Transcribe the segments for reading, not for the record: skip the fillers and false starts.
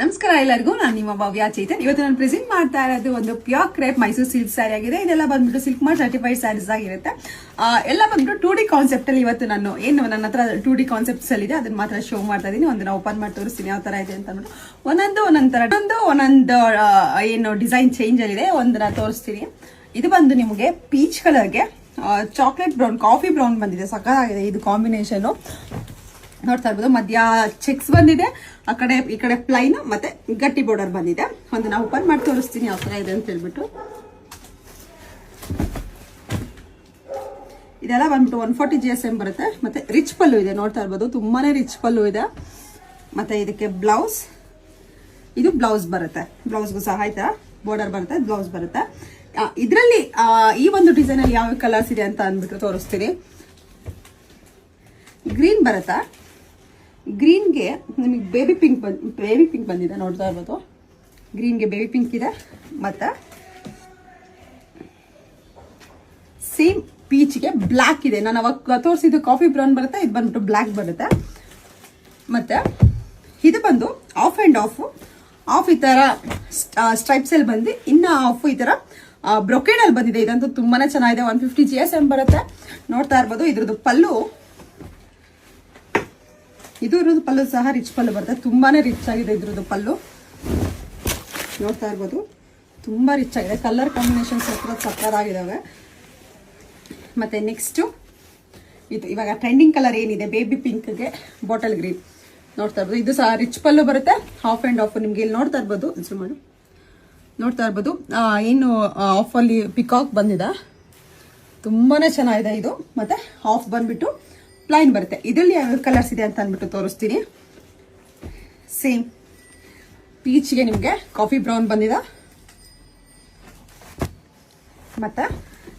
ನಮಸ್ಕಾರ ಎಲ್ಲರಿಗೂ, ನಾನು ನಿಮ್ಮ ಭವ್ಯ ಚೈತನ್. ಇವತ್ತು ನಾನು ಪ್ರೆಸೆಂಟ್ ಮಾಡ್ತಾ ಇರೋದು ಒಂದು pure crepe Mysuru silk sari ಆಗಿದೆ. ಇದೆಲ್ಲ ಬಂದ್ಬಿಟ್ಟು ಸಿಲ್ಕ್ ಮಾರ್ಟ್ ಸರ್ಟಿಫೈಡ್ ಸ್ಯಾರೀಸ್ ಆಗಿರುತ್ತೆ. ಎಲ್ಲ ಬಂದ್ಬಿಟ್ಟು 2D ಕಾನ್ಸೆಪ್ಟ್ ಅಲ್ಲಿ ಇವತ್ತು ನಾನು ನನ್ನ ಹತ್ರ 2D ಕಾನ್ಸೆಪ್ಟ್ಸ್ ಅಲ್ಲಿ ಇದೆ, ಅದನ್ನ ಮಾತ್ರ ಶೋ ಮಾಡ್ತಾ ಇದೀನಿ. ಒಂದನ್ನ ಓಪನ್ ಮಾಡಿ ತೋರಿಸ್ತೀನಿ ಯಾವ ತರ ಇದೆ ಅಂತ ಅಂದ್ಬಿಟ್ಟು. ಒಂದೊಂದು ಏನು ಡಿಸೈನ್ ಚೇಂಜ್ ಅಲ್ಲಿ ಇದೆ, ಒಂದನ್ನ ತೋರಿಸ್ತೀನಿ. ಇದು ಬಂದು ನಿಮಗೆ ಪೀಚ್ ಕಲರ್ಗೆ ಚಾಕ್ಲೇಟ್ ಬ್ರೌನ್, ಕಾಫಿ ಬ್ರೌನ್ ಬಂದಿದೆ. ಸಕ್ಕತ್ತಾಗಿದೆ ಇದು ಕಾಂಬಿನೇಷನ್. ನೋಡ್ತಾ ಇರ್ಬೋದು, ಮಧ್ಯ ಚೆಕ್ಸ್ ಬಂದಿದೆ, ಈ ಕಡೆ ಪ್ಲೈನ್ ಮತ್ತೆ ಗಟ್ಟಿ ಬಾರ್ಡರ್ ಬಂದಿದೆ. ಒಂದು ನಾವು ಓಪನ್ ಮಾಡಿ ತೋರಿಸ್ತೀನಿ ಯಾವ ತರ ಇದೆ ಅಂತ ಹೇಳ್ಬಿಟ್ಟು. ಇದೆಲ್ಲ ಬಂದ್ಬಿಟ್ಟು 140 GSM ಬರುತ್ತೆ. ಮತ್ತೆ ರಿಚ್ ಪಲ್ಲು ಇದೆ, ನೋಡ್ತಾ ಇರ್ಬೋದು, ತುಂಬಾನೇ ರಿಚ್ ಪಲ್ಲು ಇದೆ. ಮತ್ತೆ ಇದಕ್ಕೆ ಬ್ಲೌಸ್, ಇದು ಬ್ಲೌಸ್ ಬರುತ್ತೆ. ಬ್ಲೌಸ್ಗೂ ಸಹ ಆಯ್ತಾ ಬಾರ್ಡರ್ ಬರುತ್ತೆ, ಬ್ಲೌಸ್ ಬರುತ್ತೆ. ಇದರಲ್ಲಿ ಈ ಒಂದು ಡಿಸೈನ್ ಅಲ್ಲಿ ಯಾವ ಕಲರ್ಸ್ ಇದೆ ಅಂತ ಅಂದ್ಬಿಟ್ಟು ತೋರಿಸ್ತೀನಿ. ಗ್ರೀನ್ ಬರುತ್ತಾ, ಗ್ರೀನ್ಗೆ ನಿಮಗೆ ಬೇಬಿ ಪಿಂಕ್ ಬಂದಿದೆ, ನೋಡ್ತಾ ಇರ್ಬೋದು. ಗ್ರೀನ್ಗೆ ಬೇಬಿ ಪಿಂಕ್ ಇದೆ. ಮತ್ತೆ ಸೇಮ್ ಪೀಚ್ಗೆ ಬ್ಲ್ಯಾಕ್ ಇದೆ. ನಾನು ಅವಾಗ ತೋರಿಸಿದ್ದು ಕಾಫಿ ಬ್ರೌನ್ ಬರುತ್ತೆ, ಇದು ಬಂದ್ಬಿಟ್ಟು ಬ್ಲ್ಯಾಕ್ ಬರುತ್ತೆ. ಮತ್ತೆ ಇದು ಬಂದು ಆಫ್ ಅಂಡ್ ಆಫ್ ಈ ತರ ಸ್ಟ್ರೈಪ್ಸ್ ಅಲ್ಲಿ ಬಂದು, ಇನ್ನ ಆಫ್ ಈ ತರ ಬ್ರೊಕೇಡ್ ಅಲ್ಲಿ ಬಂದಿದೆ. ಇದಂತೂ ತುಂಬಾನೇ ಚೆನ್ನಾಗಿದೆ. 150 GSM ಬರುತ್ತೆ. ನೋಡ್ತಾ ಇರ್ಬೋದು. ಇದ್ರದ್ದು ಪಲ್ಲು, ಇದ್ರದ್ದು ಪಲ್ಲು ಸಹ ರಿಚ್ ಪಲ್ಲು ಬರುತ್ತೆ. ತುಂಬಾನೇ ರಿಚ್ ಆಗಿದೆ ಇದ್ರದ್ದು ಪಲ್ಲು. ನೋಡ್ತಾ ಇರ್ಬೋದು, ತುಂಬಾ ರಿಚ್ ಆಗಿದೆ. ಕಲರ್ ಕಾಂಬಿನೇಷನ್ ಸಕ್ಕತ್ತಾಗಿದ್ದಾವೆ. ಮತ್ತೆ ನೆಕ್ಸ್ಟ್ ಇದು ಇವಾಗ ಟ್ರೆಂಡಿಂಗ್ ಕಲರ್ ಏನಿದೆ, ಬೇಬಿ ಪಿಂಕ್ಗೆ ಬಾಟಲ್ ಗ್ರೀನ್. ನೋಡ್ತಾ ಇರ್ಬೋದು, ಇದು ಸಹ ರಿಚ್ ಪಲ್ಲು ಬರುತ್ತೆ. ಆಫ್ ಅಂಡ್ ಆಫ್ ನಿಮ್ಗೆ ಇಲ್ಲಿ ನೋಡ್ತಾ ಇರ್ಬೋದು, ನೋಡ್ತಾ ಇರ್ಬೋದು. ಏನು ಆಫ್ ಅಲ್ಲಿ ಪಿಕಾಕ್ ಬಂದಿದೆ, ತುಂಬಾನೇ ಚೆನ್ನಾಗಿದೆ ಇದು. ಮತ್ತೆ ಆಫ್ ಬಂದ್ಬಿಟ್ಟು ಪ್ಲೈನ್ ಬರುತ್ತೆ. ಇದರಲ್ಲಿ ಯಾವ ಕಲರ್ಸ್ ಇದೆ ಅಂತ ಅಂದ್ಬಿಟ್ಟು ತೋರಿಸ್ತೀನಿ. ಸೇಮ್ ಪೀಚ್ಗೆ ನಿಮಗೆ ಕಾಫಿ ಬ್ರೌನ್ ಬಂದಿದೆ. ಮತ್ತೆ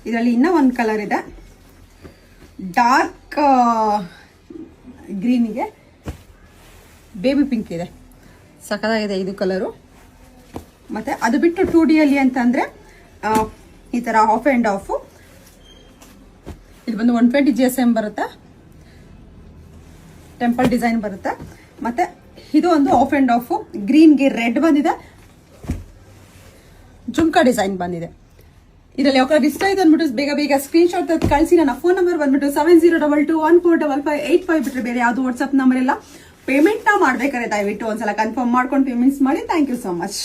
ಇದರಲ್ಲಿ ಇನ್ನೂ ಒಂದು ಕಲರ್ ಇದೆ, ಡಾರ್ಕ್ ಗ್ರೀನಿಗೆ ಬೇಬಿ ಪಿಂಕ್ ಇದೆ. ಸಕ್ಕತ್ತಾಗಿದೆ ಇದು ಕಲರು. ಮತ್ತೆ ಅದು ಬಿಟ್ಟು 2D ಅಲ್ಲಿ ಅಂತಂದ್ರೆ ಈ ತರ ಆಫ್ ಅಂಡ್ ಆಫ್, ಇದು ಬಂದು 120 GSM ಬರುತ್ತೆ. ಟೆಂಪಲ್ ಡಿಸೈನ್ ಬರುತ್ತೆ. ಮತ್ತೆ ಇದು ಒಂದು ಆಫ್ ಅಂಡ್ ಆಫ್, ಗ್ರೀನ್ಗೆ ರೆಡ್ ಬಂದಿದೆ, ಜುಮ್ಕಾ ಡಿಸೈನ್ ಬಂದಿದೆ. ಇದರಲ್ಲಿ ಯಾವ ಇಷ್ಟ ಇದೆ ಅಂದ್ಬಿಟ್ಟು ಬೇಗ ಸ್ಕ್ರೀನ್ ಶಾಟ್ ಕಳಿಸಿ. ನನ್ನ ಫೋನ್ ನಂಬರ್ ಬಂದ್ಬಿಟ್ಟು 7022144585 ಬಿಟ್ಟರೆ ಬೇರೆ ಯಾವ್ದು ವಾಟ್ಸ್ಆಪ್ ನಂಬರ್ ಇಲ್ಲ. ಪೇಮೆಂಟ್ ಮಾಡ್ಬೇಕಾದ್ರೆ ದಯವಿಟ್ಟು ಒಂದ್ಸಲ ಕನ್ಫರ್ಮ್ ಮಾಡ್ಕೊಂಡು ಪೇಮೆಂಟ್ಸ್ ಮಾಡಿ. Thank you so much.